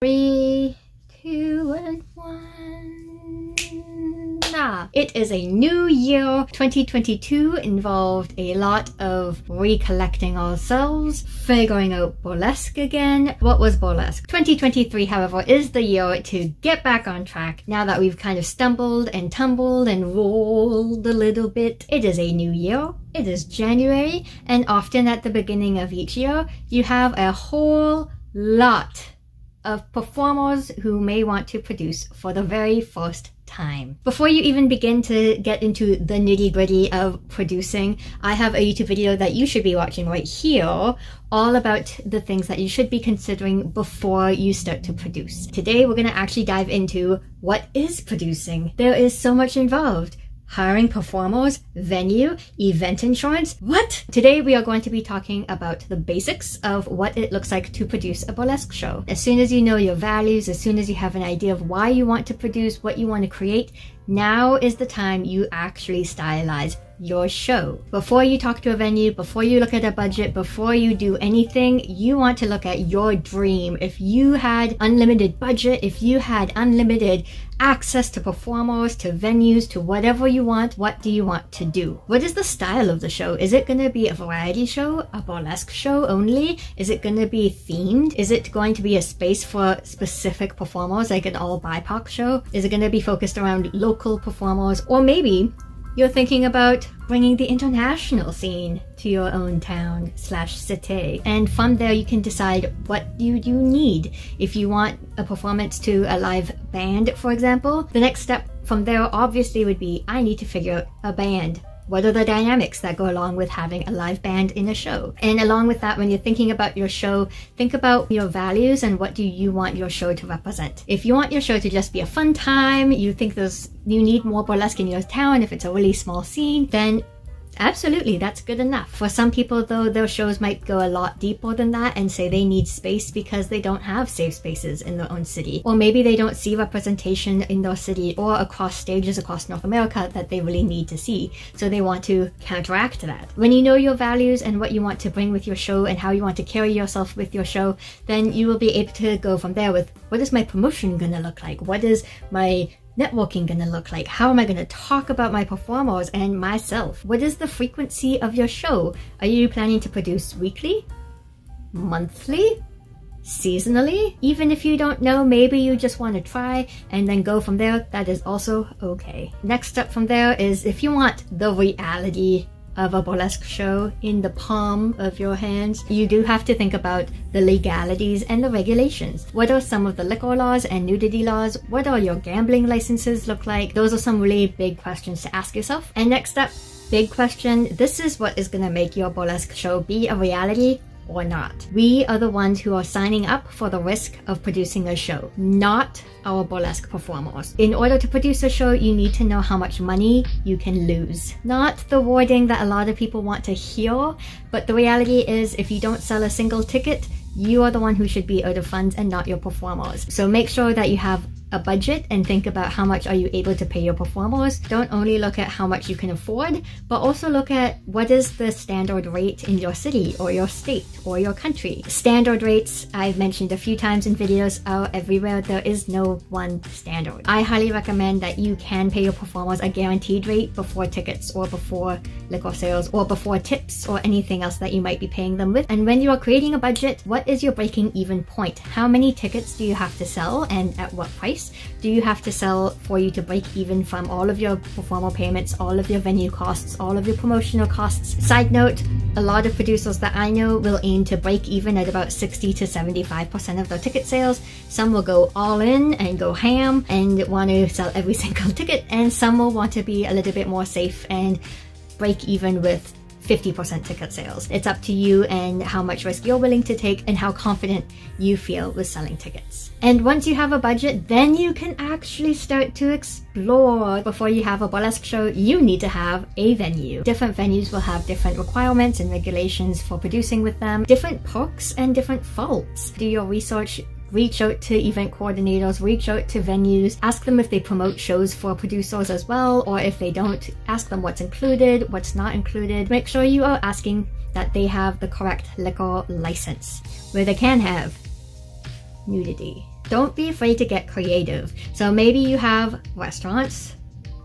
3, 2, and 1. It is a new year. 2022 involved a lot of recollecting ourselves, figuring out burlesque again. What was burlesque? 2023, however, is the year to get back on track. Now that we've kind of stumbled and tumbled and rolled a little bit, it is a new year. It is January, and often at the beginning of each year, you have a whole lot of performers who may want to produce for the very first time. Before you even begin to get into the nitty-gritty of producing, I have a YouTube video that you should be watching right here, all about the things that you should be considering before you start to produce. Today we're going to actually dive into what is producing. There is so much involved. Hiring performers, venue, event insurance. What? Today we are going to be talking about the basics of what it looks like to produce a burlesque show. As soon as you know your values, as soon as you have an idea of why you want to produce, what you want to create, now is the time you actually stylize your show. Before you talk to a venue, before you look at a budget, before you do anything, you want to look at your dream. If you had unlimited budget, if you had unlimited access to performers, to venues, to whatever you want, what do you want to do? What is the style of the show? Is it going to be a variety show, a burlesque show only? Is it going to be themed? Is it going to be a space for specific performers, like an all BIPOC show? Is it going to be focused around local performers? Or maybe you're thinking about bringing the international scene to your own town / city. And from there you can decide what you need. If you want a performance to a live band, for example, the next step from there obviously would be, I need to figure out a band. What are the dynamics that go along with having a live band in a show? And along with that, when you're thinking about your show, think about your values and what do you want your show to represent. If you want your show to just be a fun time, you think you need more burlesque in your town if it's a really small scene, then absolutely, that's good enough. For some people though, their shows might go a lot deeper than that and say they need space because they don't have safe spaces in their own city. Or maybe they don't see representation in their city or across stages across North America that they really need to see. So they want to counteract that. When you know your values and what you want to bring with your show and how you want to carry yourself with your show, then you will be able to go from there with, what is my promotion gonna look like? What is my networking gonna look like? How am I gonna talk about my performers and myself? What is the frequency of your show? Are you planning to produce weekly? Monthly? Seasonally? Even if you don't know, maybe you just want to try and then go from there, that is also okay. Next step from there is, if you want the reality of a burlesque show in the palm of your hands, you do have to think about the legalities and the regulations. What are some of the liquor laws and nudity laws? What are your gambling licenses look like? Those are some really big questions to ask yourself. And next up, big question, this is what is gonna make your burlesque show be a reality or not. We are the ones who are signing up for the risk of producing a show, not our burlesque performers. In order to produce a show, you need to know how much money you can lose. Not the wording that a lot of people want to hear, but the reality is, if you don't sell a single ticket, you are the one who should be out of funds and not your performers. So make sure that you have a budget and think about how much are you able to pay your performers. Don't only look at how much you can afford, but also look at what is the standard rate in your city or your state or your country. Standard rates, I've mentioned a few times in videos, are everywhere. There is no one standard. I highly recommend that you can pay your performers a guaranteed rate before tickets or before liquor sales or before tips or anything else that you might be paying them with. And when you are creating a budget, what is your breaking even point? How many tickets do you have to sell and at what price do you have to sell for you to break even from all of your performer payments, all of your venue costs, all of your promotional costs? Side note, a lot of producers that I know will aim to break even at about 60 to 75% of their ticket sales. Some will go all in and go ham and want to sell every single ticket, and some will want to be a little bit more safe and break even with 50% ticket sales. It's up to you and how much risk you're willing to take and how confident you feel with selling tickets. And once you have a budget, then you can actually start to explore. Before you have a burlesque show, you need to have a venue. Different venues will have different requirements and regulations for producing with them, different perks and different faults. Do your research. Reach out to event coordinators, reach out to venues, ask them if they promote shows for producers as well, or if they don't, ask them what's included, what's not included. Make sure you are asking that they have the correct liquor license, where they can have nudity. Don't be afraid to get creative. So maybe you have restaurants,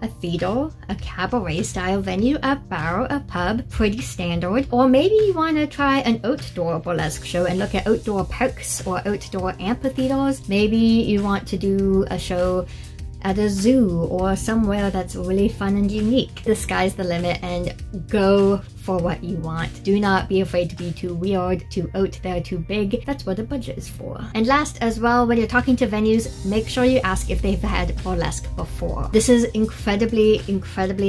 a theater, a cabaret style venue, a bar, a pub, pretty standard. Or maybe you want to try an outdoor burlesque show and look at outdoor parks or outdoor amphitheaters. Maybe you want to do a show at a zoo or somewhere that's really fun and unique. The sky's the limit, and go for what you want. Do not be afraid to be too weird, too out there, too big. That's what a budget is for. And last as well, when you're talking to venues, make sure you ask if they've had burlesque before. This is incredibly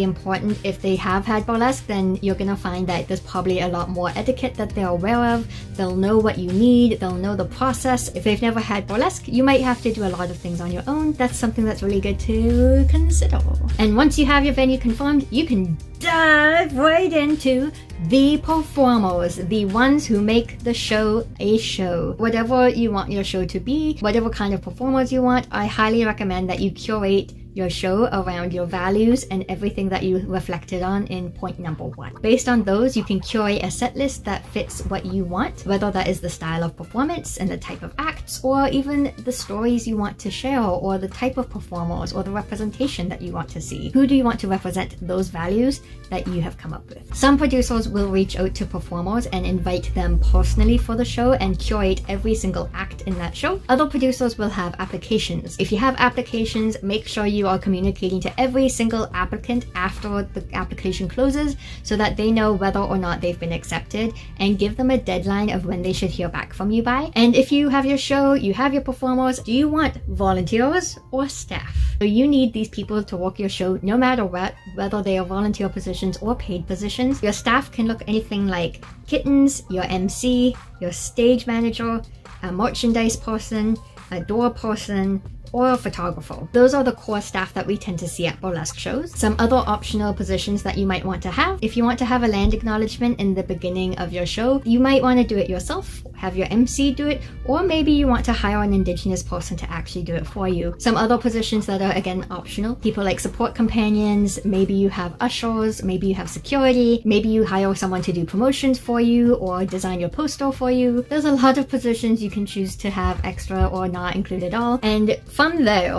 important. If they have had burlesque, then you're gonna find that there's probably a lot more etiquette that they're aware of. They'll know what you need, they'll know the process. If they've never had burlesque, you might have to do a lot of things on your own. That's something that's really good to consider. And once you have your venue confirmed, you can dive right into the performers, the ones who make the show a show. Whatever you want your show to be, whatever kind of performers you want, I highly recommend that you curate your show around your values and everything that you reflected on in point number 1. Based on those, you can curate a set list that fits what you want, whether that is the style of performance and the type of acts, or even the stories you want to share, or the type of performers, or the representation that you want to see. Who do you want to represent those values that you have come up with? Some producers will reach out to performers and invite them personally for the show and curate every single act in that show. Other producers will have applications. If you have applications, make sure you are communicating to every single applicant after the application closes so that they know whether or not they've been accepted, and give them a deadline of when they should hear back from you by. And if you have your show, you have your performers, do you want volunteers or staff? So you need these people to work your show no matter what, whether they are volunteer positions or paid positions. Your staff can look anything like kittens, your MC, your stage manager, a merchandise person, a door person, or a photographer. Those are the core staff that we tend to see at burlesque shows. Some other optional positions that you might want to have. If you want to have a land acknowledgement in the beginning of your show, you might want to do it yourself, have your MC do it, or maybe you want to hire an indigenous person to actually do it for you. Some other positions that are again optional, people like support companions, maybe you have ushers, maybe you have security, maybe you hire someone to do promotions for you or design your poster for you. There's a lot of positions you can choose to have extra or not include at all. And from there,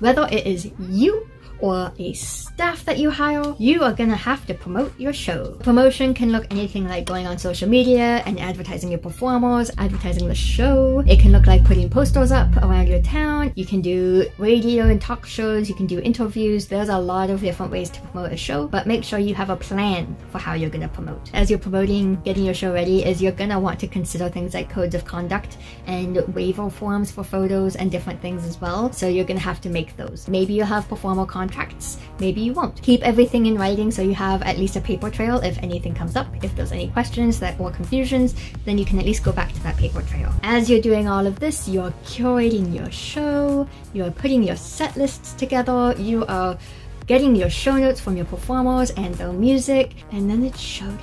whether it is you or a staff that you hire, you are gonna have to promote your show. Promotion can look anything like going on social media and advertising your performers, advertising the show. It can look like putting posters up around your town. You can do radio and talk shows, you can do interviews. There's a lot of different ways to promote a show, but make sure you have a plan for how you're gonna promote. As you're promoting, getting your show ready, is you're gonna want to consider things like codes of conduct and waiver forms for photos and different things as well. So you're gonna have to make those. Maybe you'll have performer contracts, maybe you won't. Keep everything in writing so you have at least a paper trail if anything comes up. If there's any questions or confusions, then you can at least go back to that paper trail. As you're doing all of this, you're curating your show, you're putting your set lists together, you are getting your show notes from your performers and their music, and then it's showtime.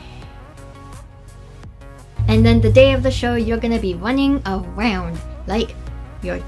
And then the day of the show, you're gonna be running around like you're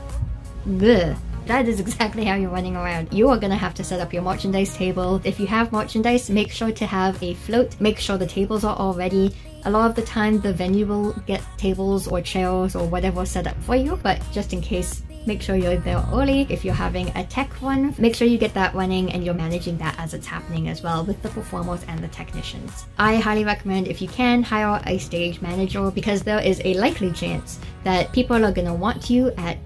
bleh. That is exactly how you're running around. You are gonna have to set up your merchandise table. If you have merchandise, make sure to have a float. Make sure the tables are all ready. A lot of the time, the venue will get tables or chairs or whatever set up for you, but just in case, make sure you're there early. If you're having a tech run, make sure you get that running and you're managing that as it's happening as well with the performers and the technicians. I highly recommend, if you can, hire a stage manager, because there is a likely chance that people are gonna want you at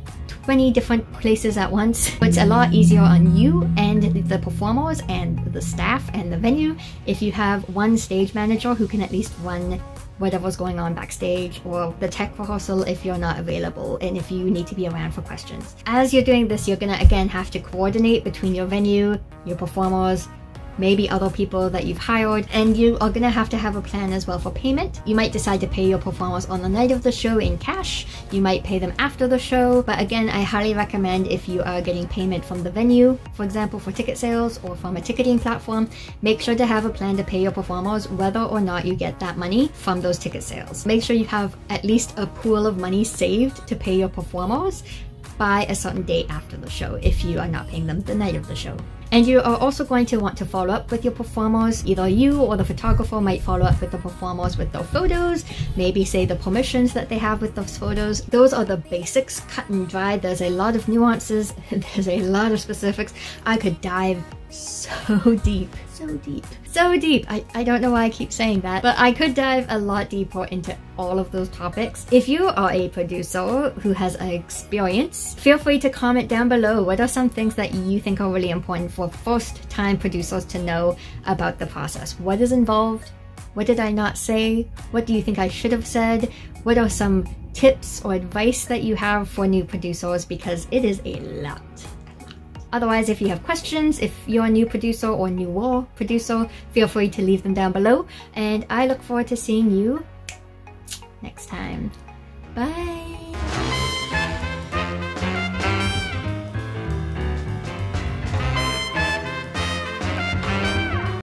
20 different places at once. It's a lot easier on you and the performers and the staff and the venue if you have one stage manager who can at least run whatever's going on backstage, or the tech rehearsal if you're not available and if you need to be around for questions. As you're doing this, you're gonna again have to coordinate between your venue, your performers, maybe other people that you've hired, and you are gonna have to have a plan as well for payment. You might decide to pay your performers on the night of the show in cash, you might pay them after the show, but again, I highly recommend if you are getting payment from the venue, for example for ticket sales or from a ticketing platform, make sure to have a plan to pay your performers whether or not you get that money from those ticket sales. Make sure you have at least a pool of money saved to pay your performers by a certain date after the show if you are not paying them the night of the show. And you are also going to want to follow up with your performers. Either you or the photographer might follow up with the performers with their photos, maybe say the permissions that they have with those photos. Those are the basics, cut and dry. There's a lot of nuances, there's a lot of specifics. I could dive so deep. I don't know why I keep saying that, but I could dive a lot deeper into all of those topics. If you are a producer who has experience, feel free to comment down below. What are some things that you think are really important for first-time producers to know about the process? What is involved? What did I not say? What do you think I should have said? What are some tips or advice that you have for new producers? Because it is a lot. Otherwise, if you have questions, if you're a new producer or newer producer, feel free to leave them down below. And I look forward to seeing you next time. Bye!